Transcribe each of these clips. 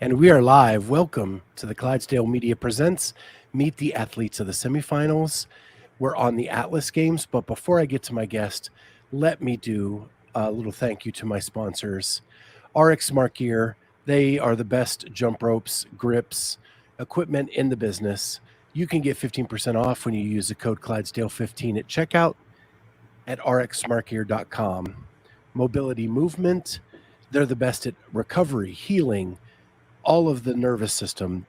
And we are live. Welcome to the Clydesdale Media Presents Meet the Athletes of the Semifinals. We're on the Atlas Games, but before I get to my guest, let me do a little thank you to my sponsors. RX Smart Gear, they are the best jump ropes, grips, equipment in the business. You can get 15% off when you use the code Clydesdale15 at checkout at rxsmartgear.com. Mobility Movement, they're the best at recovery, healing, all of the nervous system.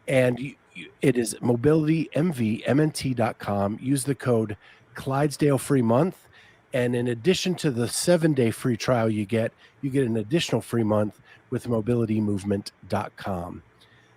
And it is mobilitymvmnt.com. Use the code Clydesdale free month. And in addition to the 7-day free trial you get an additional free month with mobilitymovement.com.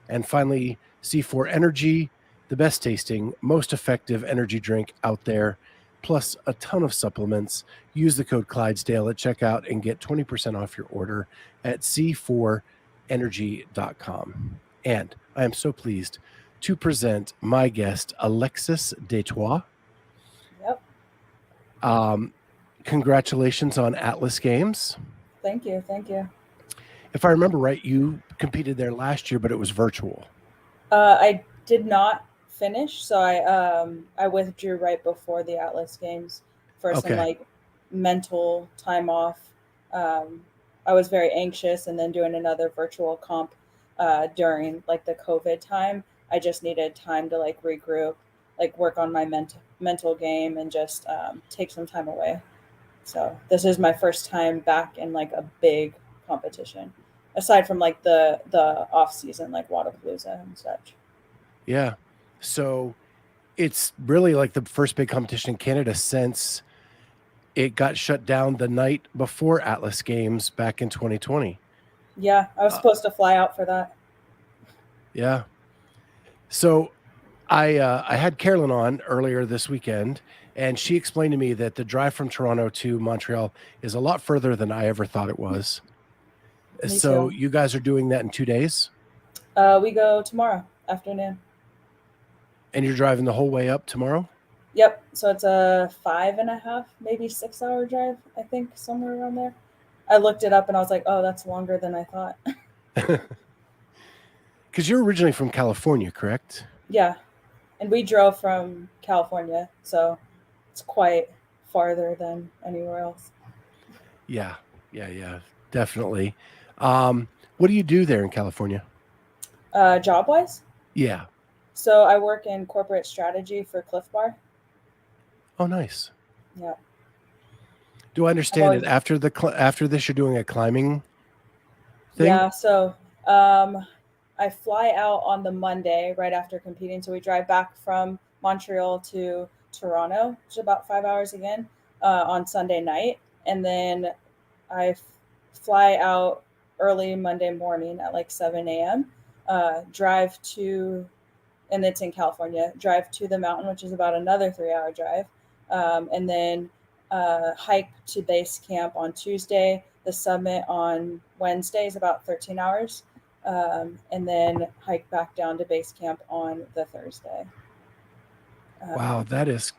And finally, C4 Energy, the best tasting, most effective energy drink out there, plus a ton of supplements. Use the code Clydesdale at checkout and get 20% off your order at c4energy.com. And I am so pleased to present my guest, Alexys Destois. Yep. Congratulations on Atlas Games. Thank you. Thank you. If I remember right, you competed there last year, but it was virtual. I did not finish, so I withdrew right before the Atlas Games for some like mental time off. I was very anxious, and then doing another virtual comp during like the COVID time. I just needed time to like regroup, like work on my mental game, and just take some time away. So this is my first time back in like a big competition, aside from like the off season, like Wadapalooza and such. Yeah. So it's really like the first big competition in Canada since it got shut down the night before Atlas Games back in 2020. Yeah, I was supposed to fly out for that. Yeah. So I had Carolyn on earlier this weekend, and she explained to me that the drive from Toronto to Montreal is a lot further than I ever thought it was. So you guys are doing that in 2 days? We go tomorrow afternoon. And you're driving the whole way up tomorrow? Yep. So it's a 5.5, maybe 6 hour drive, I think, somewhere around there. I looked it up and I was like, oh, that's longer than I thought. Because you're originally from California, correct? Yeah. And we drove from California, so it's quite farther than anywhere else. Yeah, definitely. What do you do there in California? Job wise? Yeah. So I work in corporate strategy for Cliff Bar. Oh, nice. Yeah. Do I understand that after this you're doing a climbing thing? Yeah. So I fly out on the Monday right after competing. So we drive back from Montreal to Toronto, which is about 5 hours again, on Sunday night. And then I fly out early Monday morning at like 7 a.m., drive to, and it's in California, drive to the mountain, which is about another 3 hour drive. And then hike to base camp on Tuesday. The summit on Wednesday is about 13 hours. And then hike back down to base camp on the Thursday. Wow, that's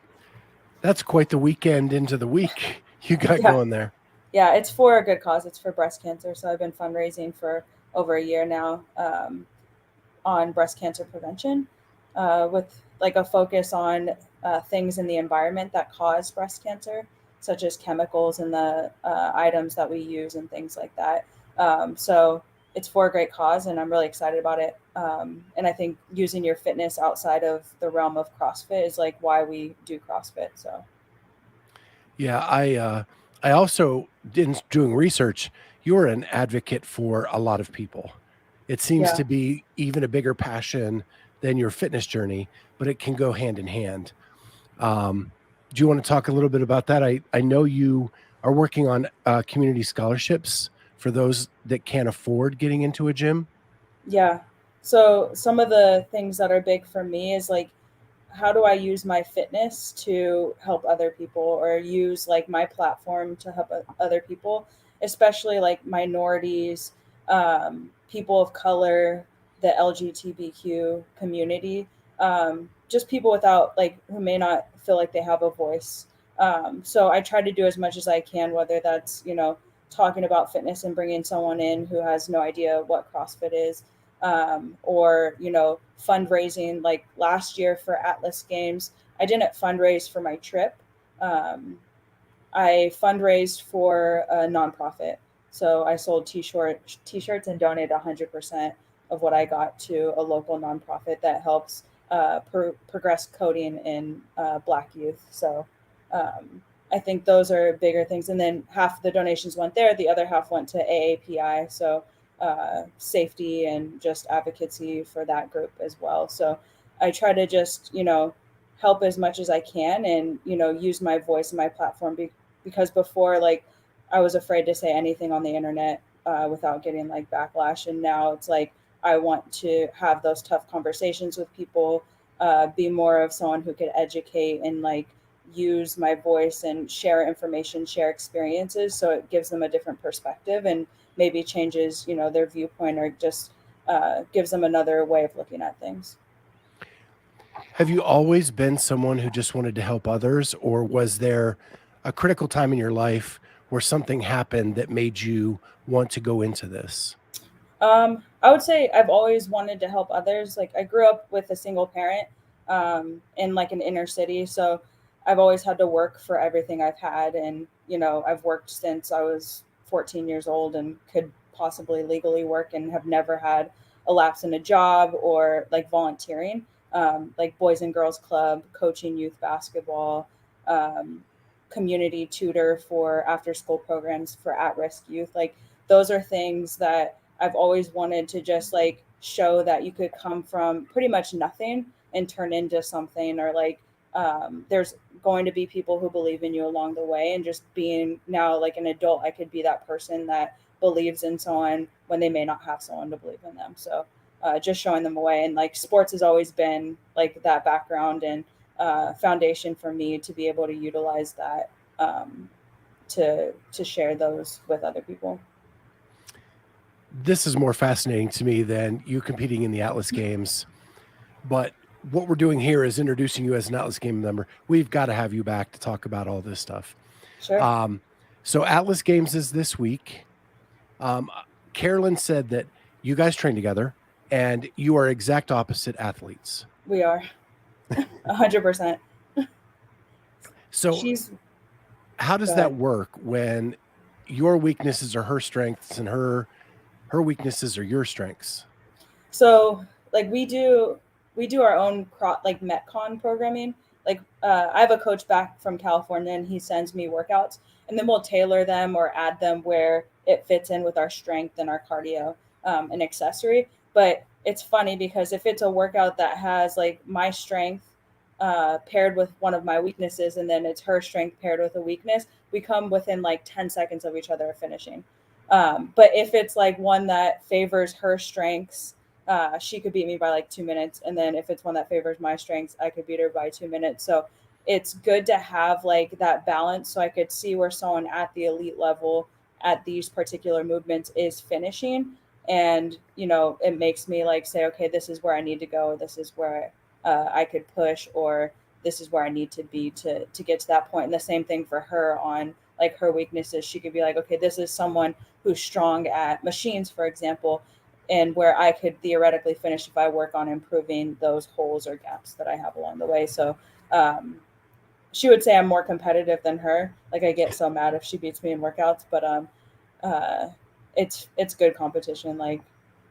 quite the weekend into the week you got going there. Yeah, it's for a good cause. It's for breast cancer. So I've been fundraising for over a year now on breast cancer prevention with like a focus on things in the environment that cause breast cancer, such as chemicals and the items that we use and things like that. So it's for a great cause, and I'm really excited about it. And I think using your fitness outside of the realm of CrossFit is like why we do CrossFit. So yeah, I also did doing research. You're an advocate for a lot of people. It seems to be even a bigger passion than your fitness journey, but it can go hand in hand. Do you want to talk a little bit about that? I know you are working on community scholarships for those that can't afford getting into a gym. Yeah. So some of the things that are big for me is like, how do I use my fitness to help other people, or use like my platform to help other people, especially like minorities, people of color, the LGBTQ community, just people without like who may not feel like they have a voice. So I try to do as much as I can, whether that's talking about fitness and bringing someone in who has no idea what CrossFit is, or, fundraising. Like last year for Atlas Games, I didn't fundraise for my trip. Um, I fundraised for a nonprofit. So I sold t-shirts and donated 100% of what I got to a local nonprofit that helps progress coding in Black youth. So I think those are bigger things. And then half of the donations went there. The other half went to AAPI. So safety and just advocacy for that group as well. So I try to just, help as much as I can and, use my voice and my platform because before, like, I was afraid to say anything on the internet without getting like backlash. And now it's like, I want to have those tough conversations with people, be more of someone who could educate and like use my voice and share information, share experiences. So it gives them a different perspective and maybe changes, their viewpoint or just gives them another way of looking at things. Have you always been someone who just wanted to help others, or was there a critical time in your life where something happened that made you want to go into this? I would say I've always wanted to help others. Like I grew up with a single parent in like an inner city, so I've always had to work for everything I've had, and I've worked since I was 14 years old and could possibly legally work, and have never had a lapse in a job or like volunteering, like Boys and Girls Club, coaching youth basketball, um, community tutor for after school programs for at-risk youth. Like those are things that I've always wanted to just like show that you could come from pretty much nothing and turn into something, or like there's going to be people who believe in you along the way. And just being now like an adult, I could be that person that believes in someone when they may not have someone to believe in them. So just showing them a way. And like sports has always been like that background and foundation for me to be able to utilize that to share those with other people. This is more fascinating to me than you competing in the Atlas Games. But what we're doing here is introducing you as an Atlas Game member. We've got to have you back to talk about all this stuff. Sure. So Atlas Games is this week. Carolyn said that you guys train together and you are exact opposite athletes. We are 100%. So She's how does go that ahead. work when your weaknesses are her strengths and her weaknesses are your strengths? So like we do our own like Metcon programming. Like I have a coach back from California and he sends me workouts, and then we'll tailor them or add them where it fits in with our strength and our cardio and accessory. But it's funny because if it's a workout that has like my strength paired with one of my weaknesses, and then it's her strength paired with a weakness, we come within like 10 seconds of each other finishing. But if it's like one that favors her strengths, she could beat me by like 2 minutes. And then if it's one that favors my strengths, I could beat her by 2 minutes. So it's good to have like that balance so I could see where someone at the elite level at these particular movements is finishing. And, it makes me like say, okay, this is where I need to go. This is where I could push, or this is where I need to be to get to that point. And the same thing for her on like her weaknesses. She could be like, okay, this is someone who's strong at machines, for example, and where I could theoretically finish if I work on improving those holes or gaps that I have along the way. So um, she would say I'm more competitive than her. Like I get so mad if she beats me in workouts, but uh, it's good competition. Like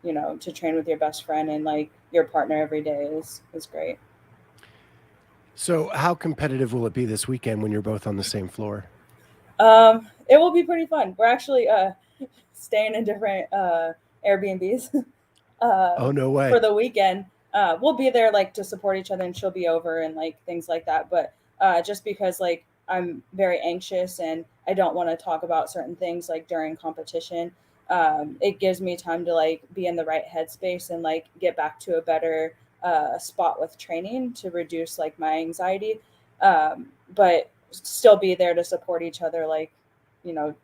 to train with your best friend and like your partner every day is great. So how competitive will it be this weekend when you're both on the same floor? It will be pretty fun. We're actually staying in different Airbnbs Oh, no for way. the weekend. We'll be there like to support each other, and she'll be over and like things like that. But just because like I'm very anxious and I don't want to talk about certain things like during competition, it gives me time to like be in the right headspace and like get back to a better spot with training to reduce like my anxiety. But still be there to support each other, like you know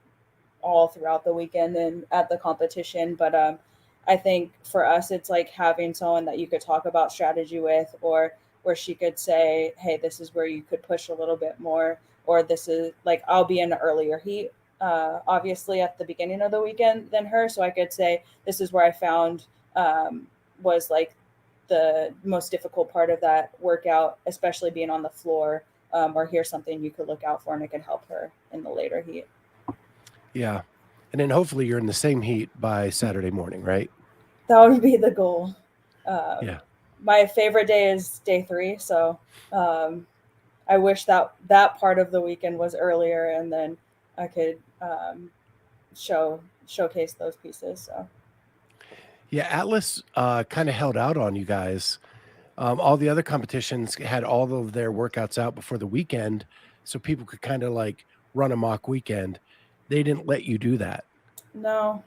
all throughout the weekend and at the competition. But I think for us, it's like having someone that you could talk about strategy with, or where she could say, hey, this is where you could push a little bit more, or this is like, I'll be in an earlier heat. obviously at the beginning of the weekend than her. So I could say this is where I found was like the most difficult part of that workout, especially being on the floor, or here's something you could look out for and it could help her in the later heat. Yeah. And then hopefully you're in the same heat by Saturday morning, right? That would be the goal. Yeah. My favorite day is day 3. So um, I wish that part of the weekend was earlier, and then I could showcase those pieces. So Yeah. Atlas kind of held out on you guys. All the other competitions had all of their workouts out before the weekend so people could kind of like run a mock weekend. They didn't let you do that. no,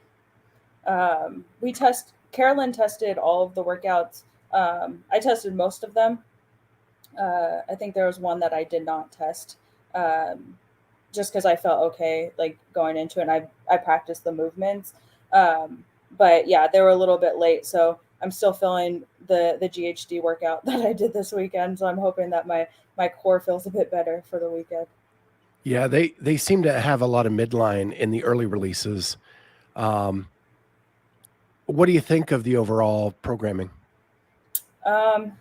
Carolyn tested all of the workouts. I tested most of them. I think there was one that I did not test, um, just because I felt okay like going into it. And I practiced the movements, but yeah, they were a little bit late, so I'm still feeling the GHD workout that I did this weekend. So I'm hoping that my core feels a bit better for the weekend. Yeah, they seem to have a lot of midline in the early releases. Um, what do you think of the overall programming? Um,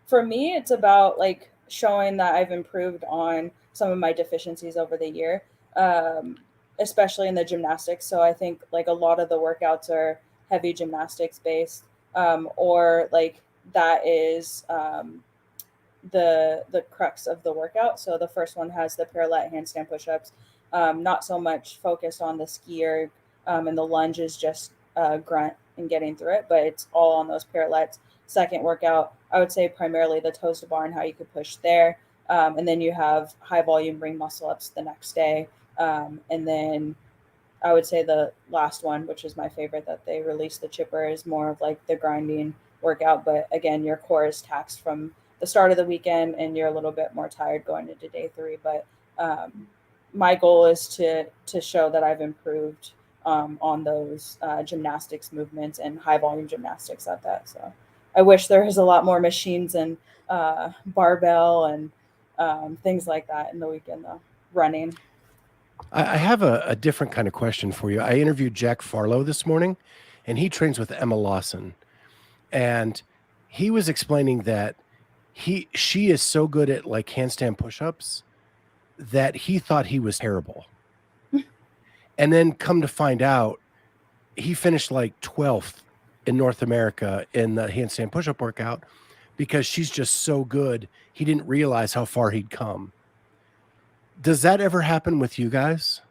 for me, it's about like showing that I've improved on some of my deficiencies over the year, um, especially in the gymnastics. So I think like a lot of the workouts are heavy gymnastics based, or like that is the crux of the workout. So the first one has the parallel handstand push-ups, not so much focused on the skier, and the lunge is just grunt and getting through it, but it's all on those parallettes. Second workout, I would say primarily the toes to bar and how you could push there. And then you have high volume ring muscle ups the next day. And then I would say the last one, which is my favorite that they released, the chipper, is more of like the grinding workout. But again, your core is taxed from the start of the weekend and you're a little bit more tired going into day 3. But my goal is to show that I've improved on those gymnastics movements and high volume gymnastics at that. So I wish there was a lot more machines and barbell and things like that in the weekend, though, running. I have a different kind of question for you. I interviewed Jack Farlow this morning, and he trains with Emma Lawson, and he was explaining that she is so good at like handstand push-ups that he thought he was terrible. And then come to find out, he finished like 12th in North America in the handstand push-up workout because she's just so good. He didn't realize how far he'd come. Does that ever happen with you guys?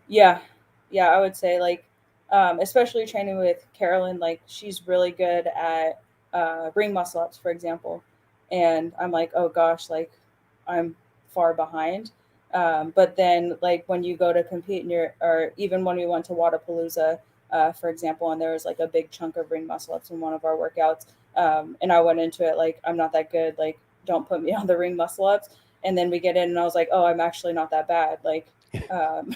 Yeah, yeah, I would say like, especially training with Carolyn, like she's really good at ring muscle ups, for example, and I'm like, oh gosh, like I'm far behind. But then like when you go to compete and or even when we went to Wadapalooza, for example, and there was like a big chunk of ring muscle ups in one of our workouts, and I went into it like I'm not that good, like don't put me on the ring muscle ups. And then we get in, and I was like, oh, I'm actually not that bad, like. Um,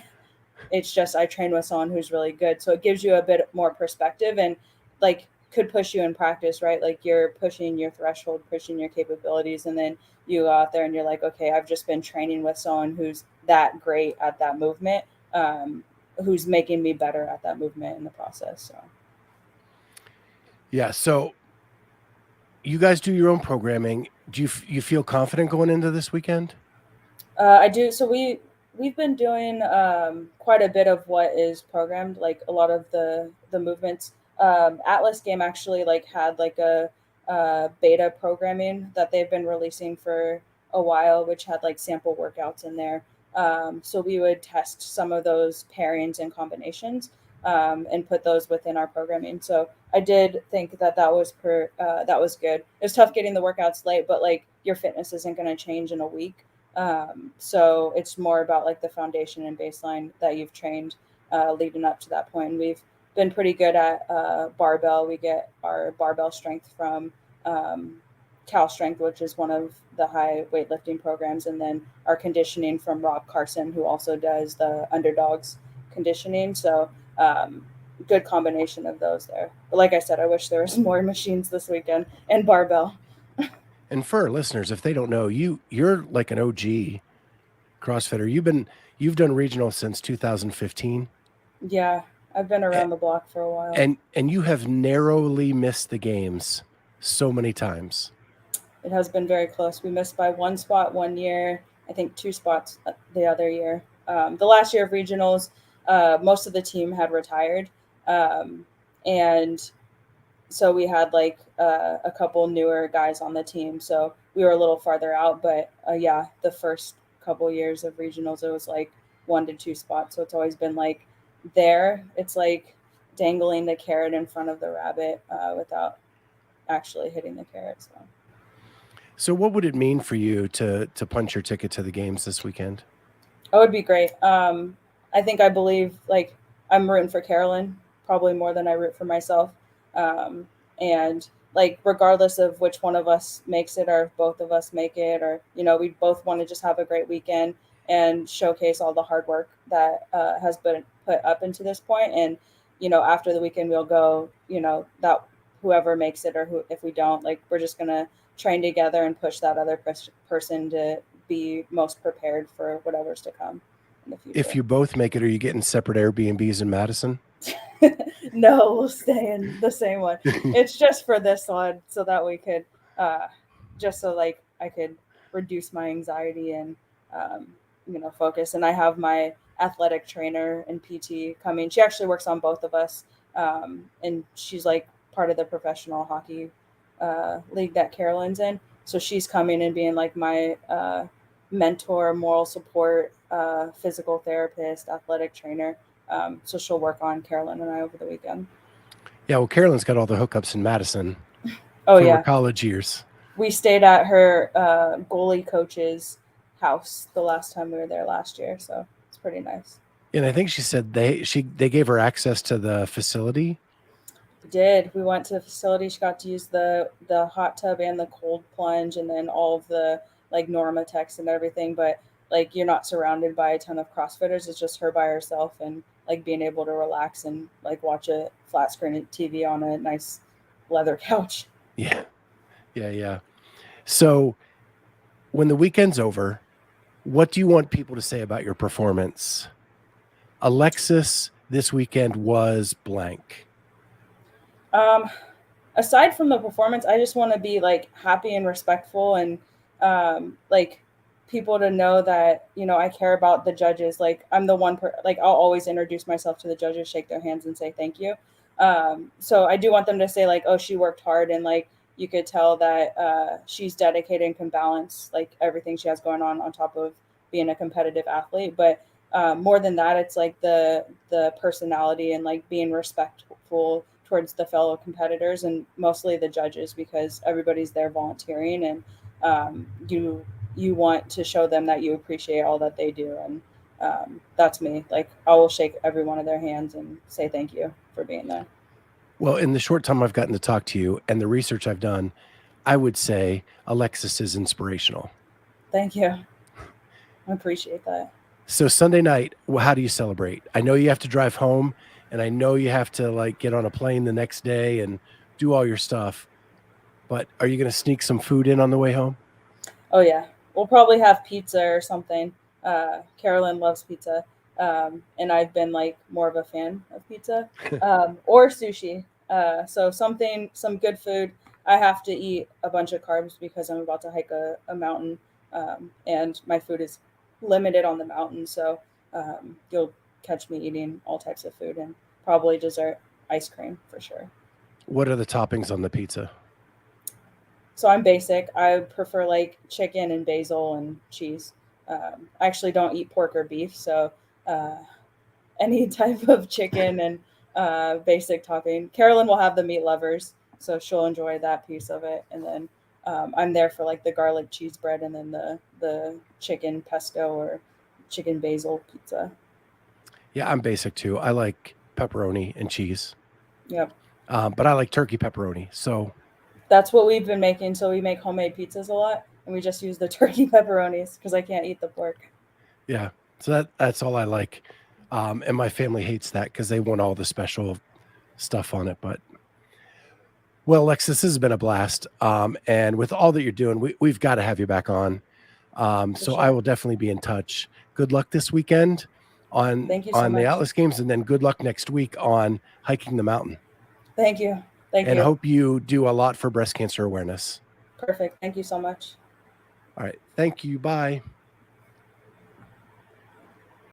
it's just I train with someone who's really good. So it gives you a bit more perspective and like could push you in practice, right? Like you're pushing your threshold, pushing your capabilities, and then you go out there and you're like, okay, I've just been training with someone who's that great at that movement, who's making me better at that movement in the process. So Yeah. So you guys do your own programming. Do you feel confident going into this weekend? I do. So we've been doing quite a bit of what is programmed, like a lot of the movements. Atlas game actually like had like a beta programming that they've been releasing for a while, which had like sample workouts in there. So we would test some of those pairings and combinations, and put those within our programming. So I did think that was good. It was tough getting the workouts late, but like your fitness isn't going to change in a week. So it's more about like the foundation and baseline that you've trained leading up to that point. And we've been pretty good at barbell. We get our barbell strength from Cal Strength, which is one of the high weightlifting programs, and then our conditioning from Rob Carson, who also does the underdogs conditioning. So good combination of those there. But like I said, I wish there was more machines this weekend and barbell. And for our listeners, if they don't know, you're like an OG CrossFitter. You've done regional since 2015, Yeah, I've been around the block for a while. and you have narrowly missed the games so many times. It has been very close. We missed by one spot one year, I think 2 spots the other year. The last year of regionals, most of the team had retired. And so we had like a couple newer guys on the team. So we were a little farther out. But yeah, the first couple years of regionals, it was like 1 to 2 spots. So it's always been like there. It's like dangling the carrot in front of the rabbit without actually hitting the carrot. So what would it mean for you to punch your ticket to the games this weekend? That would be great. I believe like I'm rooting for Carolyn probably more than I root for myself. And like regardless of which one of us makes it or if both of us make it, or we both want to just have a great weekend and showcase all the hard work that has been put up into this point. And after the weekend we'll go. That whoever makes it or who if we don't, like we're just gonna train together and push that other person to be most prepared for whatever's to come in the future. If you both make it, are you getting separate Airbnbs in Madison? No, we'll stay in the same one. It's just for this one so that we could just so like I could reduce my anxiety and focus. And I have my athletic trainer and PT coming. She actually works on both of us, and she's like part of the professional hockey league that Carolyn's in. So she's coming and being like my mentor, moral support, physical therapist, athletic trainer. So she'll work on Carolyn and I over the weekend. Yeah, well, Carolyn's got all the hookups in Madison. Oh from yeah, her college years. We stayed at her goalie coach's house the last time we were there last year, so it's pretty nice. And I think she said they gave her access to the facility. We did. We went to the facility. She got to use the hot tub and the cold plunge, and then all of the like Normatex and everything. But like you're not surrounded by a ton of CrossFitters. It's just her by herself, and like being able to relax and like watch a flat screen TV on a nice leather couch. Yeah. So when the weekend's over, what do you want people to say about your performance? Alexys this weekend was blank. Aside from the performance, I just want to be like happy and respectful, and like people to know that I care about the judges. Like I'm the one like I'll always introduce myself to the judges, shake their hands, and say thank you. So I do want them to say like, oh, she worked hard, and like you could tell that she's dedicated and can balance like everything she has going on top of being a competitive athlete. But more than that, it's like the personality and like being respectful towards the fellow competitors and mostly the judges, because everybody's there volunteering, and you want to show them that you appreciate all that they do. And that's me. Like I will shake every one of their hands and say thank you for being there. Well, in the short time I've gotten to talk to you and the research I've done, I would say Alexys is inspirational. Thank you. I appreciate that. So Sunday night, how do you celebrate? I know you have to drive home, and I know you have to like get on a plane the next day and do all your stuff, but are you going to sneak some food in on the way home? Oh yeah. We'll probably have pizza or something. Carolyn loves pizza. And I've been like more of a fan of pizza, or sushi. So some good food. I have to eat a bunch of carbs because I'm about to hike a mountain, and my food is limited on the mountain. So you'll catch me eating all types of food and probably dessert, ice cream for sure. What are the toppings on the pizza? So I'm basic. I prefer like chicken and basil and cheese. I actually don't eat pork or beef, so any type of chicken and basic topping. Carolyn will have the meat lovers, so she'll enjoy that piece of it. And then I'm there for like the garlic cheese bread and then the chicken pesto or chicken basil pizza. Yeah, I'm basic too. I like pepperoni and cheese. Yep. But I like turkey pepperoni. So that's what we've been making. So we make homemade pizzas a lot, and we just use the turkey pepperonis because I can't eat the pork. Yeah. So that's all I like. And my family hates that because they want all the special stuff on it. But well, Alexys, this has been a blast. And with all that you're doing, we've got to have you back on. So sure. I will definitely be in touch. Good luck this weekend on Thank you so the much. Atlas Games, and then good luck next week on hiking the mountain. Thank you. Thank And you. hope you do a lot for breast cancer awareness. Perfect. Thank you so much. All right. Thank you. Bye.